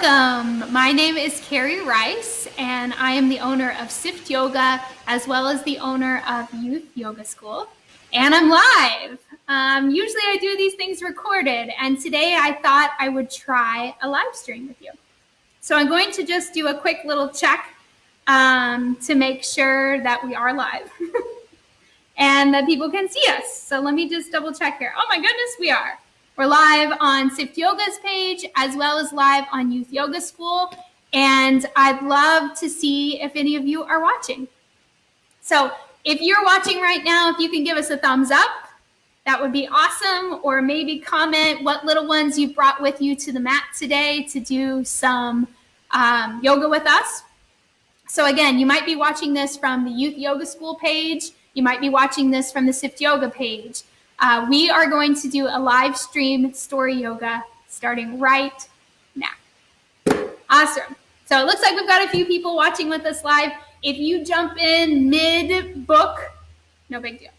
Welcome. My name is Carrie Rice, and I am the owner of Sift Yoga, as well as the owner of Youth Yoga School. And I'm live. Usually I do these things recorded, and today I thought I would try a live stream with you. So I'm going to just do a quick little check to make sure that we are live and that people can see us. So let me just double check here. Oh my goodness, we are. We're live on Sift Yoga's page, as well as live on Youth Yoga School. And I'd love to see if any of you are watching. So if you're watching right now, if you can give us a thumbs up, that would be awesome. Or maybe comment what little ones you brought with you to the mat today to do some yoga with us. So again, you might be watching this from the Youth Yoga School page. You might be watching this from the Sift Yoga page. We are going to do a live stream story yoga starting right now. Awesome. So it looks like we've got a few people watching with us live. If you jump in mid-book, no big deal.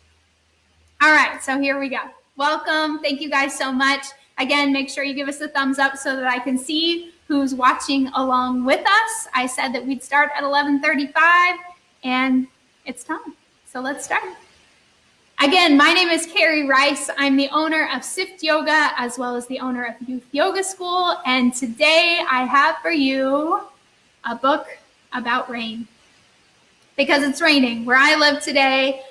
All right, so here we go. Welcome. Thank you guys so much. Again, make sure you give us a thumbs up so that I can see who's watching along with us. I said that we'd start at 11:35, and it's time. So let's start. Again, my name is Carrie Rice. I'm the owner of Sift Yoga, as well as the owner of Youth Yoga School. And today I have for you a book about rain. Because it's raining. Where I live today,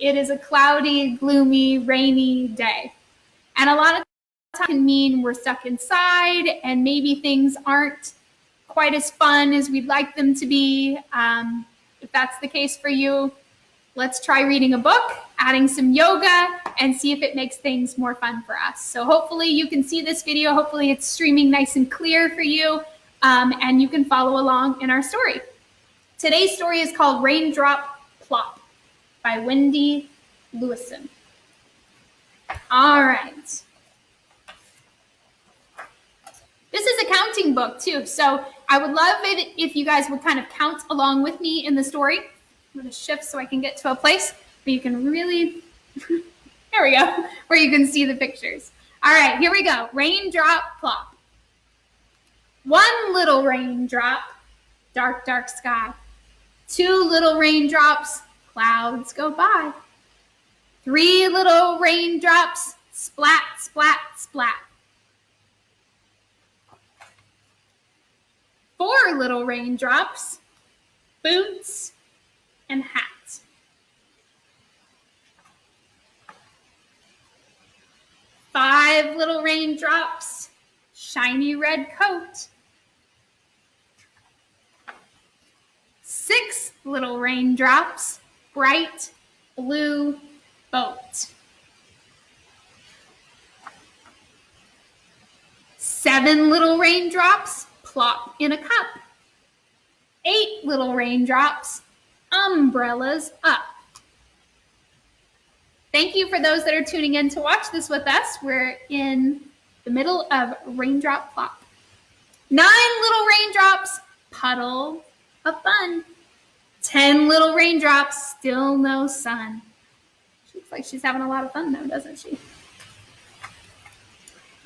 it is a cloudy, gloomy, rainy day. And a lot of times can mean we're stuck inside and maybe things aren't quite as fun as we'd like them to be. If that's the case for you, let's try reading a book, adding some yoga, and see if it makes things more fun for us. So hopefully you can see this video. Hopefully it's streaming nice and clear for you, and you can follow along in our story. Today's story is called Raindrop, PLOP by Wendy Lewison. All right. This is a counting book too, so I would love it if you guys would kind of count along with me in the story. I'm going to shift so I can get to a place where you can really, there we go, where you can see the pictures. All right, here we go. Raindrop, plop. One little raindrop, dark, dark sky. Two little raindrops, clouds go by. Three little raindrops, splat, splat, splat. Four little raindrops, boots and hat. Five little raindrops, shiny red coat. Six little raindrops, bright blue boat. Seven little raindrops, plop in a cup. Eight little raindrops, umbrellas up. Thank you for those that are tuning in to watch this with us. We're in the middle of Raindrop, Plop. 9 little raindrops, puddle of fun. 10 little raindrops, still no sun. She looks like she's having a lot of fun though, doesn't she?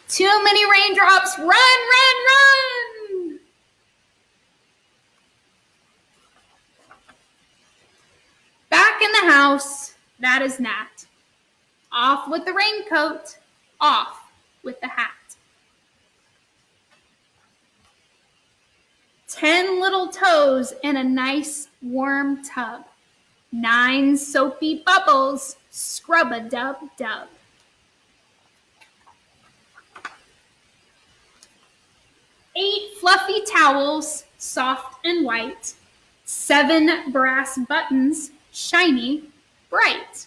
Too many raindrops, run, run, run! Back in the house, that is Nat. Off with the raincoat, off with the hat. 10 little toes in a nice warm tub. 9 soapy bubbles, scrub-a-dub-dub. 8 fluffy towels, soft and white. 7 brass buttons, shiny, bright.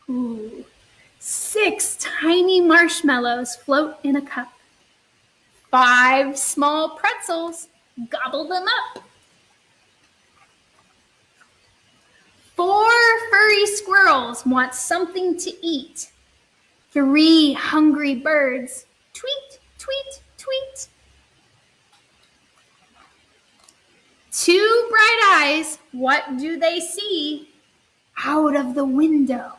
Ooh. 6 tiny marshmallows float in a cup. 5 small pretzels, gobble them up. 4 furry squirrels want something to eat. 3 hungry birds, tweet, tweet, tweet. 2 bright eyes, what do they see? Out of the window,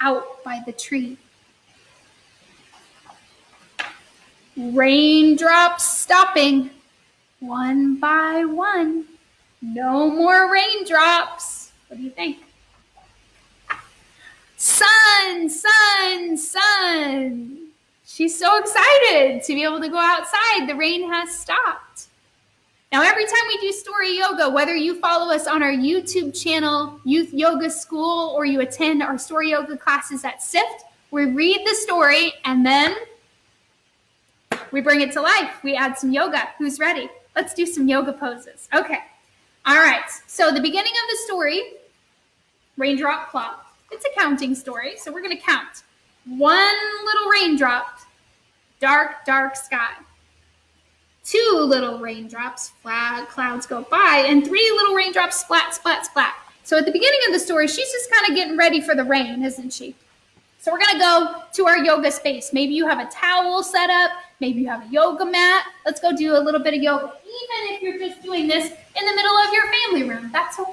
out by the tree. Raindrops stopping, one by one. No more raindrops. What do you think? Sun, sun, sun. She's so excited to be able to go outside. The rain has stopped. Now, every time we do story yoga, whether you follow us on our YouTube channel, Youth Yoga School, or you attend our story yoga classes at SIFT, we read the story and then we bring it to life. We add some yoga. Who's ready? Let's do some yoga poses. Okay. All right. So the beginning of the story, Raindrop, PLOP. It's a counting story, so we're going to count. One little raindrop, dark, dark sky. Two little raindrops, flat clouds go by, and three little raindrops, splat, splat, splat. So at the beginning of the story, she's just kind of getting ready for the rain, isn't she? So we're going to go to our yoga space. Maybe you have a towel set up. Maybe you have a yoga mat. Let's go do a little bit of yoga. Even if you're just doing this in the middle of your family room, that's okay.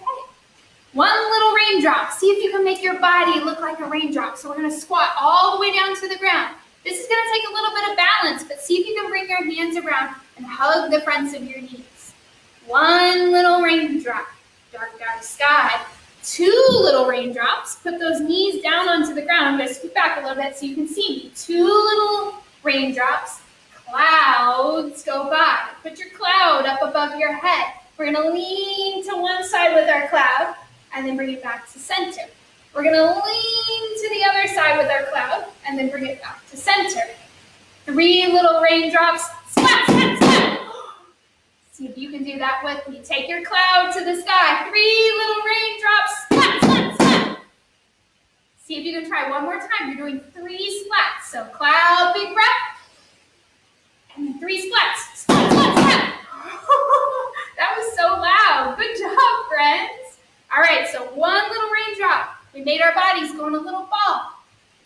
One little raindrop. See if you can make your body look like a raindrop. So we're going to squat all the way down to the ground. This is going to take a little bit of balance, but see if you can bring your hands around and hug the fronts of your knees. One little raindrop. Dark, dark sky. Two little raindrops. Put those knees down onto the ground. I'm going to scoot back a little bit so you can see me. Two little raindrops. Clouds go by. Put your cloud up above your head. We're going to lean to one side with our cloud and then bring it back to center. We're going to lean to the other side with our cloud and then bring it back to center. Three little raindrops. Splat, splat, splat. See if you can do that with me. Take your cloud to the sky. Three little raindrops. Splat, splat, splat. See if you can try one more time. You're doing three splats. So cloud, big breath. And then three splats. Splat, splat, splat. That was so loud. Good job, friends. All right, so one little raindrop. We made our bodies go in a little ball.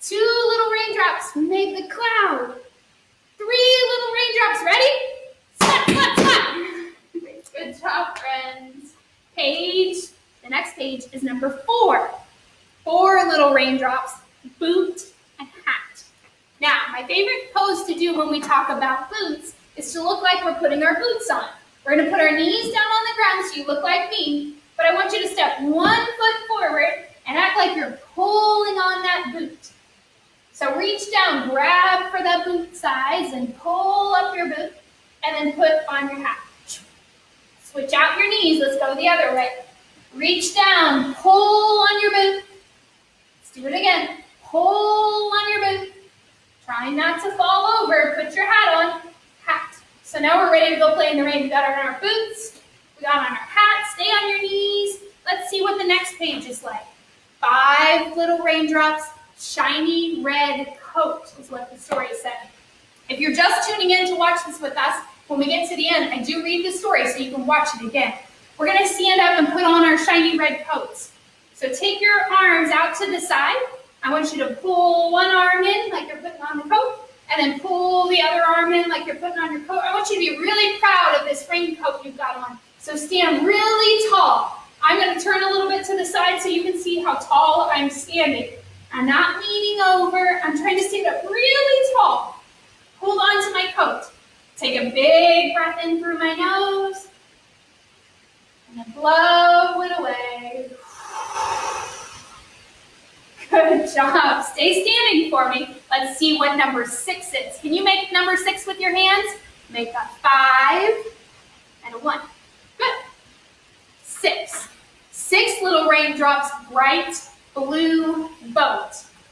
Two little raindrops. We made the cloud. Three little raindrops. Ready? Splat, splat, splat. Good job, friends. Page. The next page is number 4. 4 little raindrops. Boot and hat. Now, my favorite pose to do when we talk about boots is to look like we're putting our boots on. We're going to put our knees down on the ground so you look like me, but I want you to step 1 foot forward and act like you're pulling on that boot. So reach down, grab for that boot size and pull up your boot and then put on your hat. Switch out your knees. Let's go the other way. Reach down, pull on your boot. Let's do it again. Pull on your boot. Try not to fall over. Put your hat on. Hat. So now we're ready to go play in the rain. We got on our boots. We got on our hat. Stay on your knees. Let's see what the next page is like. 5 little raindrops, shiny red coat is what the story said. If you're just tuning in to watch this with us, when we get to the end, I do read the story so you can watch it again. We're going to stand up and put on our shiny red coats. So take your arms out to the side. I want you to pull one arm in like you're putting on the coat, and then pull the other arm in like you're putting on your coat. I want you to be really proud of this raincoat you've got on. So stand really tall. I'm going to turn a little bit to the side so you can see how tall I'm standing. I'm not leaning over. I'm trying to stand up really tall. Hold on to my coat. Take a big breath in through my nose. And then blow it away. Good job. Stay standing for me. Let's see what number 6 is. Can you make number 6 with your hands? Make a 5 and a 1. Good. 6. 6 little raindrops, bright blue boat.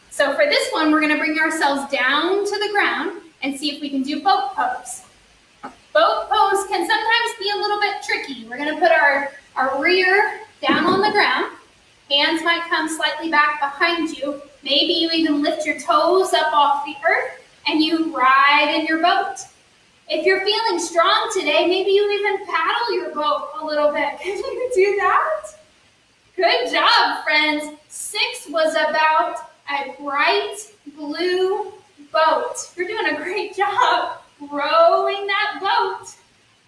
So for this one, we're going to bring ourselves down to the ground and see if we can do boat pose. Boat pose can sometimes be a little bit tricky. We're going to put our rear down on the ground. Hands might come slightly back behind you. Maybe you even lift your toes up off the earth and you ride in your boat. If you're feeling strong today, maybe you even paddle your boat a little bit. Can you do that? Good job, friends. 6 was about a bright blue boat. You're doing a great job rowing that boat.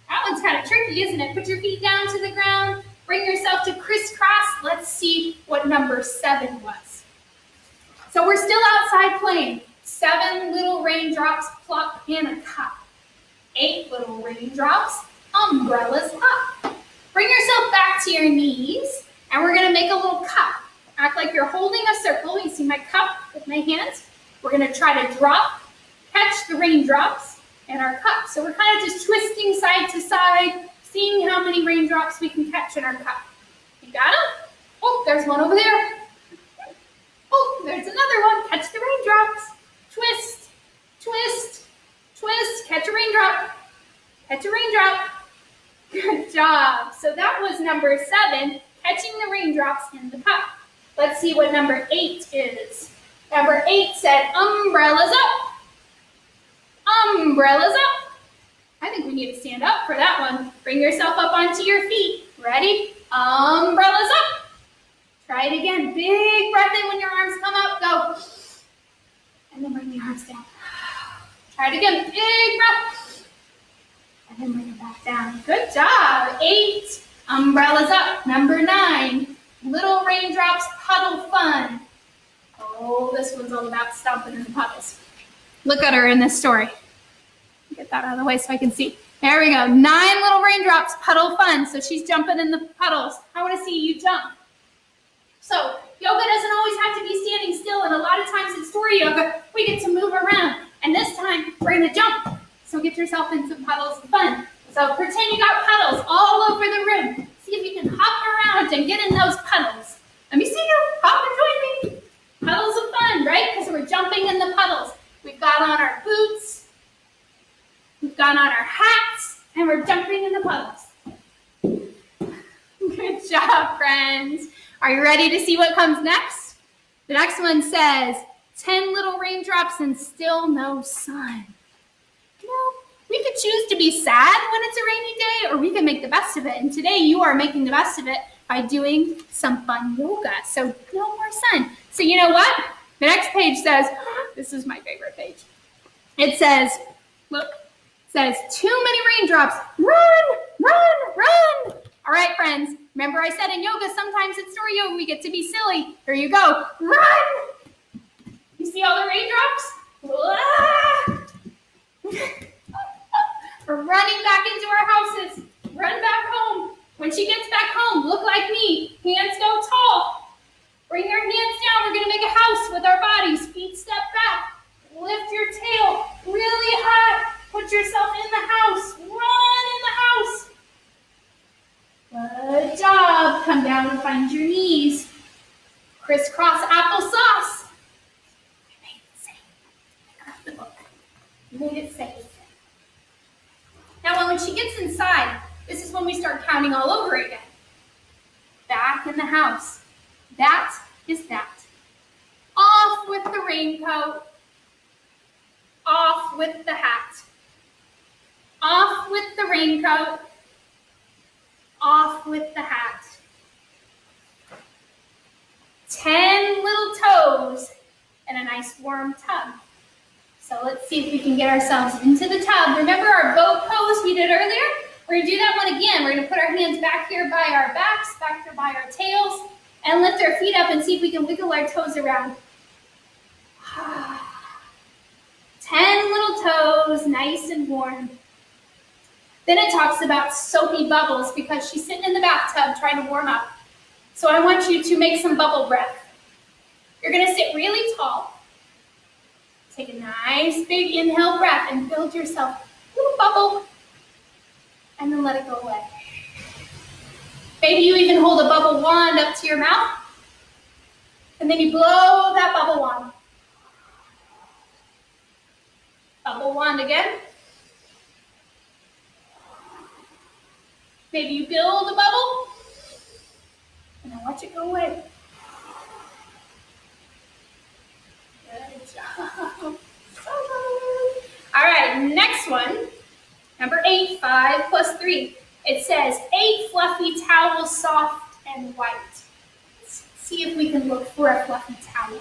That one's kind of tricky, isn't it? Put your feet down to the ground. Bring yourself to crisscross. Let's see what number 7 was. So we're still outside playing. 7 little raindrops, plop, and a cup. 8 little raindrops, umbrellas up. Bring yourself back to your knees, and we're gonna make a little cup. Act like you're holding a circle. You see my cup with my hands? We're gonna try to catch the raindrops in our cup. So we're kind of just twisting side to side, seeing how many raindrops we can catch in our cup. You got them? Oh, there's one over there. Oh, there's another one. Catch the raindrops. Twist, twist, twist. Catch a raindrop. Catch a raindrop. Good job. So that was number 7, catching the raindrops in the cup. Let's see what number 8 is. Number 8 said umbrellas up. Umbrellas up. I think we need to stand up for that one. Bring yourself up onto your feet. Ready? Umbrellas up. Try it again. Big breath in when your arms come up. Go. And then bring the arms down. Try it again. Big breath. And then bring it back down. Good job. 8. Umbrellas up. Number 9. Little raindrops puddle fun. Oh, this one's all about stomping in the puddles. Look at her in this story. Get that out of the way so I can see. There we go. 9 little raindrops puddle fun. So she's jumping in the puddles. I want to see you jump. So yoga doesn't always have to be standing still, and a lot of times in story yoga, we get to move around. And this time, we're going to jump. So get yourself in some puddles of fun. So pretend you got puddles all over the room. See if you can hop around and get in those puddles. Let me see you. Hop and join me. Puddles of fun, right? Because we're jumping in the puddles. We've got on our boots. We've got on our hats. And we're jumping in the puddles. Good job, friends. Are you ready to see what comes next? The next one says, 10 little raindrops and still no sun. You know, we could choose to be sad when it's a rainy day, or we can make the best of it. And today you are making the best of it by doing some fun yoga. So no more sun. So you know what? The next page says, this is my favorite page. It says, look, it says, too many raindrops. Run, run, run. All right, friends. Remember I said in yoga, sometimes in story yoga, we get to be silly. Here you go. Run. You see all the raindrops? We're running back into our houses. Run back home. When she gets back home, look like me. Hands go tall. Bring your hands down. We're going to make a house with our bodies. Feet step back. Lift your tail really high. Put yourself in the house. Run in the house. Good job. Come down and find your knees. Crisscross applesauce. I made it safe. I got the book. I made it safe. Now, when she gets inside, this is when we start counting all over again. Back in the house. That is that. Off with the raincoat. Off with the hat. Off with the raincoat. Off with the hat. 10 little toes in a nice warm tub. So let's see if we can get ourselves into the tub. Remember our boat pose we did earlier? We're going to do that one again. We're going to put our hands back here by our backs, back here by our tails, and lift our feet up and see if we can wiggle our toes around. 10 little toes, nice and warm. Then it talks about soapy bubbles because she's sitting in the bathtub trying to warm up. So I want you to make some bubble breath. You're going to sit really tall. Take a nice big inhale breath and build yourself a little bubble. And then let it go away. Maybe you even hold a bubble wand up to your mouth. And then you blow that bubble wand. Bubble wand again. Maybe you build a bubble. And then watch it go away. Good job. All right, next one. Number 8, 5 plus 3. It says 8 fluffy towels, soft and white. Let's see if we can look for a fluffy towel.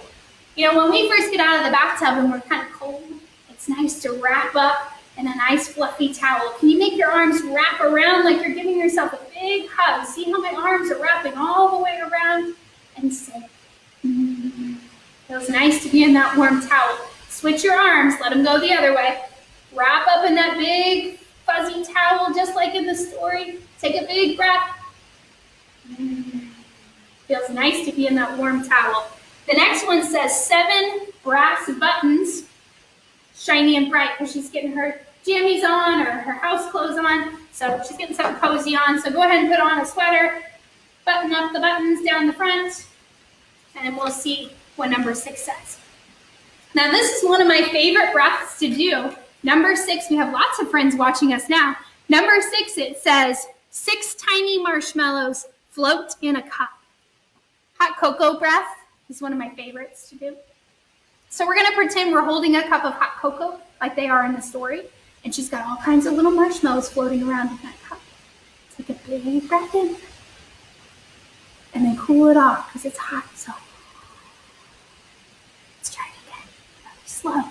You know, when we first get out of the bathtub and we're kind of cold, it's nice to wrap up in a nice fluffy towel. Can you make your arms wrap around like you're giving yourself a big hug? See how my arms are wrapping all the way around? And say, feels nice to be in that warm towel. Switch your arms, let them go the other way. Wrap up in that big fuzzy towel just like in the story. Take a big breath. Feels nice to be in that warm towel. The next one says 7 brass buttons, shiny and bright because she's getting her jammies on or her house clothes on. So she's getting something cozy on. So go ahead and put on a sweater, button up the buttons down the front, and then we'll see what number 6 says. Now this is one of my favorite breaths to do. Number 6, we have lots of friends watching us now. Number 6, it says 6 tiny marshmallows float in a cup. Hot cocoa breath is one of my favorites to do. So we're gonna pretend we're holding a cup of hot cocoa like they are in the story. And she's got all kinds of little marshmallows floating around in that cup. Take a big breath in. And then cool it off because it's hot, so. Let's try it again, really slow.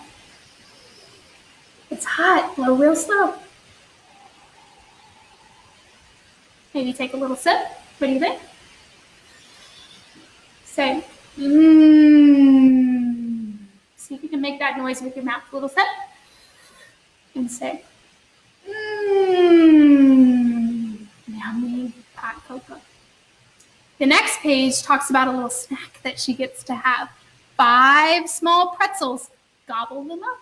It's hot, blow real slow. Maybe take a little sip. What do you think? Say, See if you can make that noise with your mouth. A little sip. And say, yummy hot cocoa. The next page talks about a little snack that she gets to have. 5 small pretzels. Gobble them up.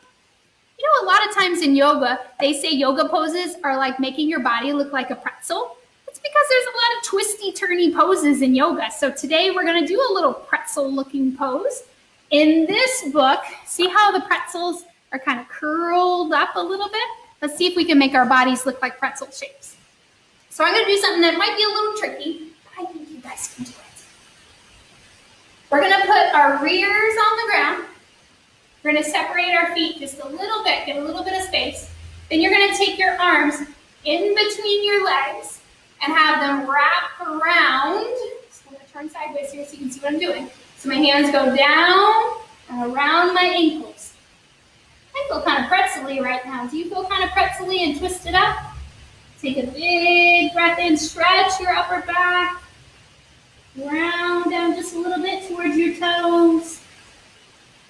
You know, a lot of times in yoga, they say yoga poses are like making your body look like a pretzel. It's because there's a lot of twisty, turny poses in yoga. So today we're going to do a little pretzel-looking pose. In this book, see how the pretzels are kind of curled up a little bit? Let's see if we can make our bodies look like pretzel shapes. So I'm going to do something that might be a little tricky, but I think you guys can do it. We're going to put our rears on the ground. We're going to separate our feet just a little bit, get a little bit of space. Then you're going to take your arms in between your legs and have them wrap around. So I'm going to turn sideways here so you can see what I'm doing. So my hands go down and around my ankles. I feel kind of pretzel-y right now. Do you feel kind of pretzel-y and twisted up? Take a big breath in, stretch your upper back. Round down just a little bit towards your toes.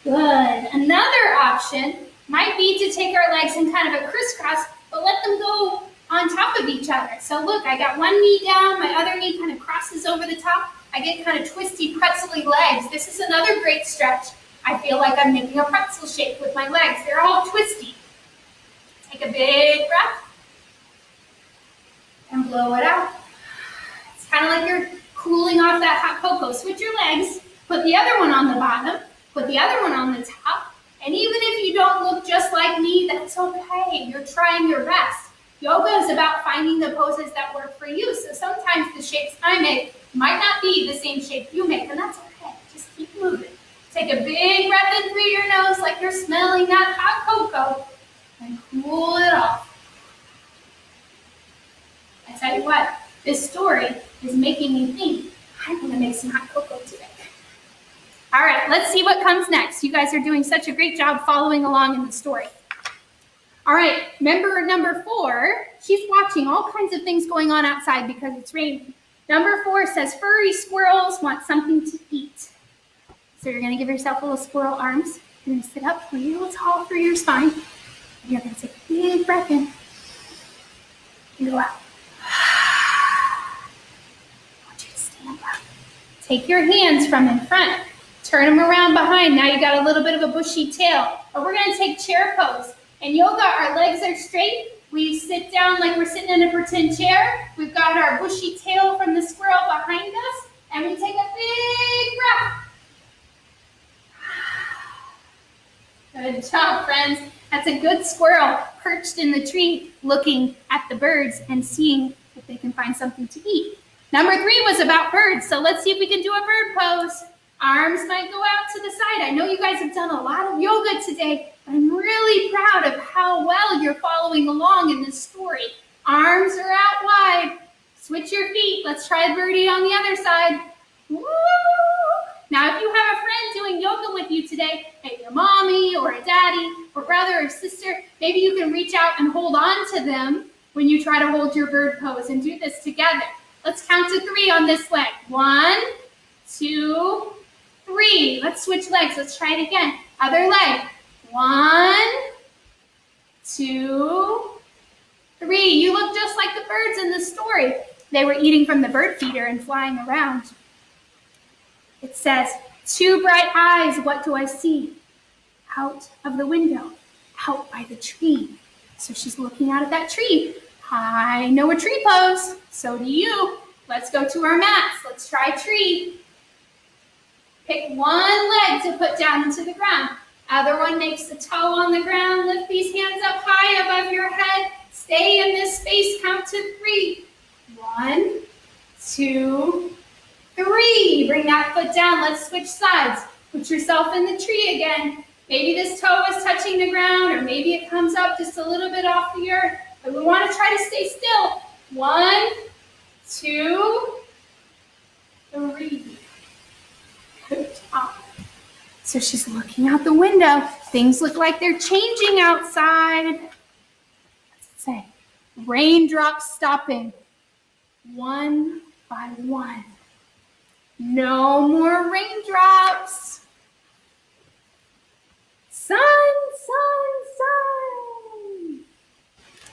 Good. Another option might be to take our legs in kind of a crisscross, but let them go on top of each other. So look, I got one knee down, my other knee kind of crosses over the top. I get kind of twisty, pretzel-y legs. This is another great stretch. I feel like I'm making a pretzel shape with my legs. They're all twisty. Take a big breath and blow it out. It's kind of like you're cooling off that hot cocoa. Switch your legs, put the other one on the bottom, put the other one on the top, and even if you don't look just like me, that's okay. You're trying your best. Yoga is about finding the poses that work for you. So sometimes the shapes I make might not be the same shape you make, and that's okay. Just keep moving. Take a big breath in through your nose like you're smelling that hot cocoa, and cool it off. I tell you what, this story is making me think, I'm going to make some hot cocoa today. All right, let's see what comes next. You guys are doing such a great job following along in the story. All right, member number 4, she's watching all kinds of things going on outside because it's raining. Number 4 says, furry squirrels want something to eat. So you're going to give yourself little squirrel arms. You're going to sit up, lay a little tall through your spine. And you're going to take a big breath in and go out. I want you to stand up. Take your hands from in front. Turn them around behind. Now you got a little bit of a bushy tail. But we're going to take chair pose. In yoga, our legs are straight. We sit down like we're sitting in a pretend chair. We've got our bushy tail from the squirrel behind us. And we take a big breath. Good job, friends. That's a good squirrel perched in the tree looking at the birds and seeing if they can find something to eat. Number 3 was about birds, so let's see if we can do a bird pose. Arms might go out to the side. I know you guys have done a lot of yoga today, but I'm really proud of how well you're following along in this story. Arms are out wide. Switch your feet. Let's try birdie on the other side. Woo! Now, if you have a friend doing yoga with you today, maybe a mommy or a daddy or brother or sister, maybe you can reach out and hold on to them when you try to hold your bird pose and do this together. Let's count to 3 on this leg. 1, 2, 3. Let's switch legs. Let's try it again. Other leg. 1, 2, 3, you look just like the birds in the story. They were eating from the bird feeder and flying around. It says, 2 bright eyes, what do I see? Out of the window, out by the tree. So she's looking out at that tree. I know a tree pose, so do you. Let's go to our mats. Let's try tree. Pick one leg to put down into the ground. Other one makes the toe on the ground. Lift these hands up high above your head. Stay in this space, count to 3. 1, 2, 3. Bring that foot down. Let's switch sides. Put yourself in the tree again. Maybe this toe is touching the ground, or maybe it comes up just a little bit off the earth. But we want to try to stay still. 1, 2, 3. Good job. So she's looking out the window. Things look like they're changing outside. What's it say? Raindrops stopping. 1 by 1. No more raindrops. Sun, sun, sun.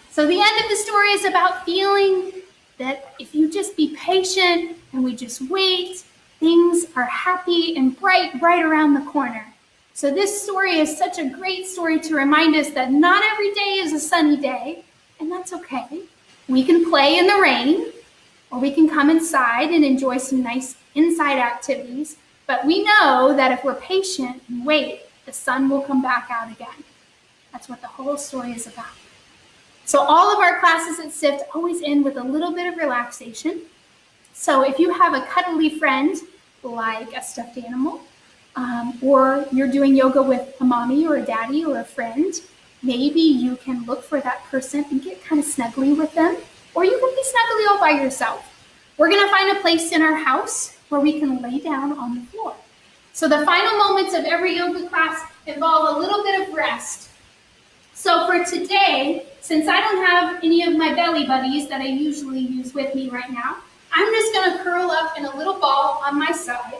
So the end of the story is about feeling that if you just be patient and we just wait, things are happy and bright right around the corner. So this story is such a great story to remind us that not every day is a sunny day, and that's okay. We can play in the rain, or we can come inside and enjoy some nice inside activities, but we know that if we're patient and wait, the sun will come back out again. That's what the whole story is about. So all of our classes at SIFT always end with a little bit of relaxation. So if you have a cuddly friend, like a stuffed animal, or you're doing yoga with a mommy or a daddy or a friend, maybe you can look for that person and get kind of snuggly with them, or you can be snuggly all by yourself. We're gonna find a place in our house where we can lay down on the floor. So the final moments of every yoga class involve a little bit of rest. So for today, since I don't have any of my belly buddies that I usually use with me right now, I'm just gonna curl up in a little ball on my side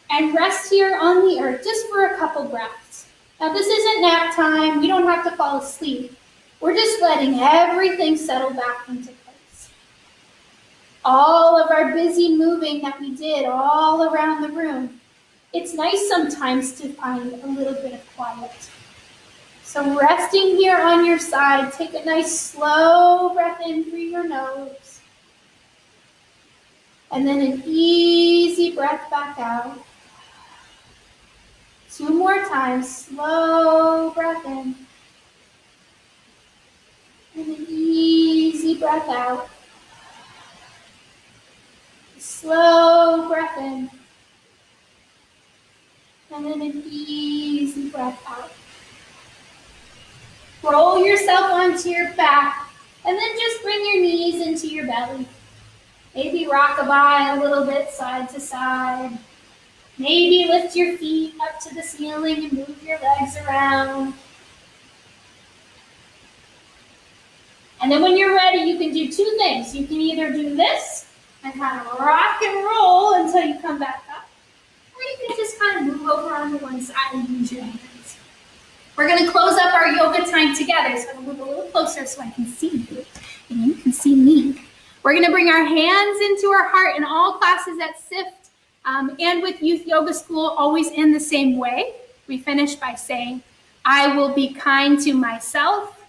and rest here on the earth just for a couple breaths. Now this isn't nap time, we don't have to fall asleep. We're just letting everything settle back into place. All of our busy moving that we did all around the room, it's nice sometimes to find a little bit of quiet. So resting here on your side, take a nice slow breath in through your nose. And then an easy breath back out. 2 more times, slow breath in. And an easy breath out. Slow breath in. And then an easy breath out. Roll yourself onto your back, and then just bring your knees into your belly. Maybe rock-a-bye a little bit side to side. Maybe lift your feet up to the ceiling and move your legs around. And then when you're ready, you can do 2 things. You can either do this and kind of rock and roll until you come back up, or you can just kind of move over onto one side and use your hands. We're going to close up our yoga time together, so I'm going to move a little closer so I can see you and you can see me. We're going to bring our hands into our heart, in all classes at SIFT and with Youth Yoga School always in the same way. We finish by saying, I will be kind to myself,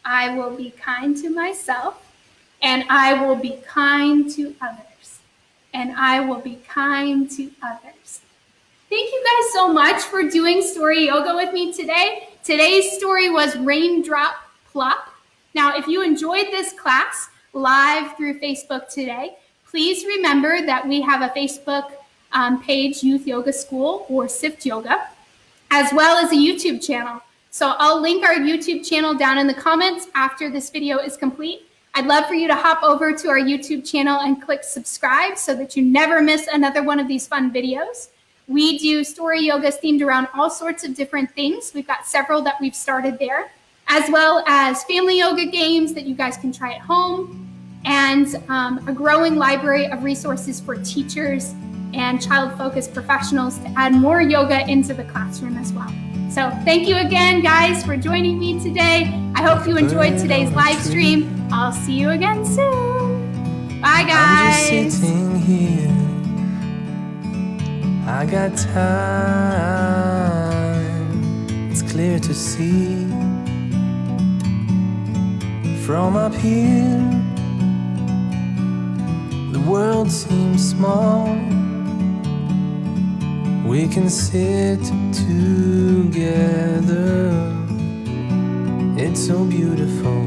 I will be kind to myself, and I will be kind to others, and I will be kind to others. Thank you guys so much for doing story yoga with me today. Today's story was Raindrop, PLOP. Now, if you enjoyed this class live through Facebook today, please remember that we have a Facebook page, Youth Yoga School or SIFT Yoga, as well as a YouTube channel. So I'll link our YouTube channel down in the comments after this video is complete. I'd love for you to hop over to our YouTube channel and click subscribe so that you never miss another one of these fun videos. We do story yogas themed around all sorts of different things. We've got several that we've started there, as well as family yoga games that you guys can try at home, and a growing library of resources for teachers and child-focused professionals to add more yoga into the classroom as well. So thank you again, guys, for joining me today. I hope you enjoyed today's live stream. I'll see you again soon. Bye, guys. I'm just sitting here. I got time. It's clear to see from up here. The world seems small. We can sit together. It's so beautiful.